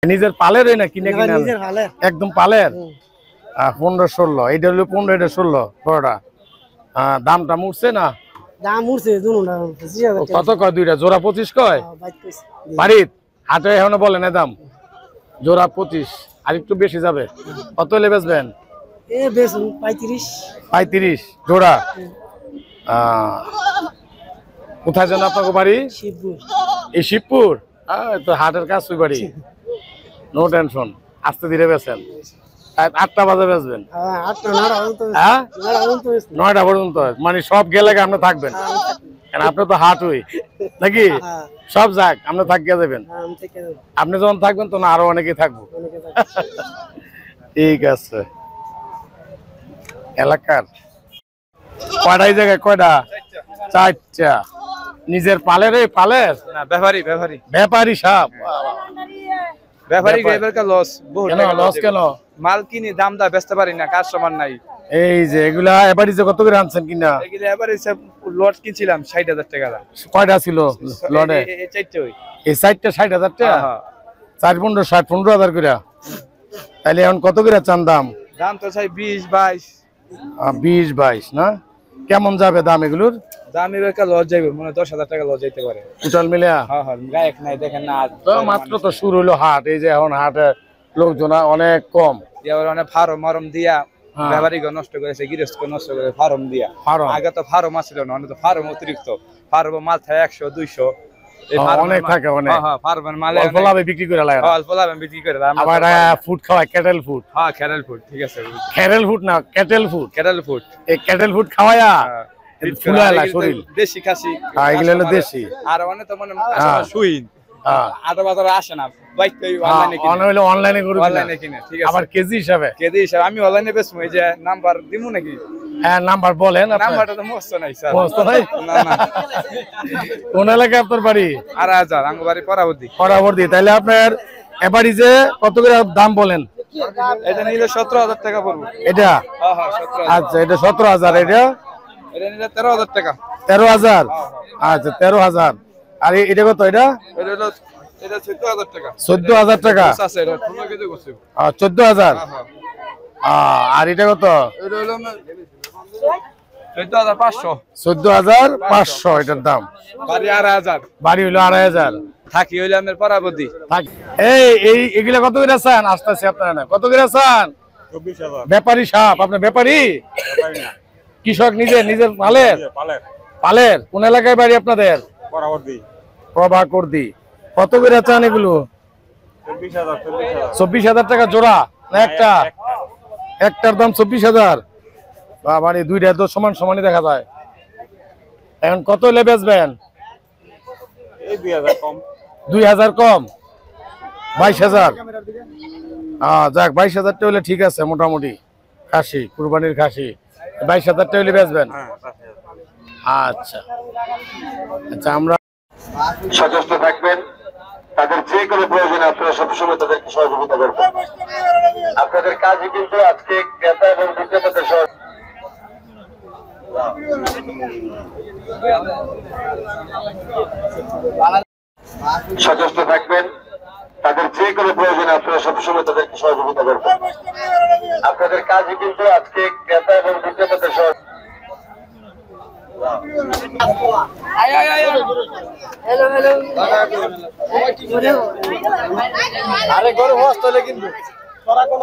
নিজের পালের না কিনে কিনে একদম পালের 15-16 এটা হলো 15 এটা 16 বড়টা দামটা উঠছে না দাম উঠছে কত কয় দুইটা জোড়া 25 কয় বাড়িত হাটে এখনো বলে না দাম জোড়া 25 আর একটু বেশি যাবে কত হলে বেচবেন এ বেচুন 35 জোড়া কোথায় যেন আপনার বাড়ি শিবপুর এই শিবপুর তো হাটের কাজ সুই বাড়ি নো টেনশন আস্তে ধীরে বেচেন 8টা বাজে বেচবেন 9টা পর্যন্ত মানে সব গেলে আপনি থাকবেন কারণ আপনি তো হাট হই নাকি সব যাক আপনি থাকিয়ে যাবেন আপনি যখন থাকবেন তখন আরো অনেকেই থাকবো ঠিক আছে এলাকার কয়টা এই জায়গায় কয়টা 4টা নিজের পালের পালের না ব্যাপারী ব্যাপারী সাপ ব্যাপারী এবারকার লস বহুত লস কেন মাল কিনি দাম দা বেচতে পারি না কাস্টমার নাই এই যে এগুলা এবারে যে কত করে আনছেন কিনা এগুলা এবারে সব লট কিনছিলাম 60000 টাকা কয়টা ছিল লটে এই চারটে ওই এই 4টা 60000 টাকা হ্যাঁ 4 15 60 15000 করে তাহলে এখন কত করে চান দাম দাম তো চাই 20 22 না কেমন যাবে দাম এগুলোর দাম এবারকার লস যাবে মানে 10000 টাকা লস যাইতে পারে টোটাল মিলে হ্যাঁ গায়ক নাই দেখেন না তো মাত্র তো শুরু হলো হাট এই যে এখন হাটে লোকজন অনেক কম এবার অনেক ফার্ম দিয়া ব্যাপারী নষ্ট করেছে গৃহস্থ নষ্ট করে ফার্ম দিয়া আগে তো ফার্ম আসছিল না অনেক তো ফার্ম অতিরিক্ত ফার্ম মাল থাকে 100 200 অনেক থাকে অনেক ফার্মের মাল অল্প লাভে বিক্রি করে লাগে অল্প লাভে বিক্রি করে আবার ফুড খাওয়ায় ক্যাটেল ফুড ক্যাটেল ফুড ঠিক আছে ক্যাটেল ফুড না ক্যাটেল ফুড এই ক্যাটেল ফুড খাওয়ায়া ফুলালা শরীর দেশি খাসি এগুলো হলো দেশি আর অনেক তো মানে সুইন আটা বাজারে আসে না অনলাইনে কিনে ঠিক আছে আবার কেজি হিসাবে আমি অনলাইনে বেচবো এই যে নাম্বার দিমু নাকি হ্যাঁ নাম্বার বলেন নাম্বারটা তো মস্ত নাই স্যার মস্ত নাই না কোন এলাকায় আপনার বাড়ি 8000 আমার বাড়ি পরাবর্তী তাহলে আপনার এভারেজে কত করে দাম বলেন এটা নিলে 17000 টাকা পড়বে এটা হ্যাঁ 17000 আচ্ছা এটা 17000 এটা নিলে 13000 টাকা 13000 আচ্ছা 13000 আর এটা কত এটা এটা 14000 টাকা 14000 টাকা আছে এটা 15 কেজি করছে 14000 আর এটা কত এটা হলো 14500 14500 এটার দাম বাড়ি হলো 2500 থাকি হইলে আমার পরাবতী এই এগুলা কত করে আছেন আসতেছে আপনারা কত করে আছেন 24000 ব্যাপারী সাপ আপনি ব্যাপারী কৃষক নিজের পালের কোন এলাকায় বাড়ি আপনাদের প্রভাকরদি কত করে চান এগুলো 24000 টাকা জোড়া না একটার দাম 24000 মানে দুইটা তো সমানই দেখা যায় এখন কত হলে বেচবেন 2000 কম 22000 যাক 22000 টা হলে ঠিক আছে মোটামুটি খাসি কুরবানির খাসি 22000 টা হলে বেচবেন আচ্ছা আমরা সচেষ্ট থাকবেন তাদের যে কোনো প্রয়োজনে আপনারা সবসময় তাদেরকে সহযোগিতা করবেন আপনাদের কাজই কিন্তু আজকে ক্রেতা এবং বিক্রেতাদের সচেষ্ট থাকবেন তাদের যে কোনো প্রয়োজনে আপনারা সবসময় তাদেরকে সহযোগিতা করবেন আপনাদের কাজই কিন্তু আজকে ক্রেতা এবং বিক্রেতাদের আরে গরু হস্ত হলে কিন্তু তোরা কোন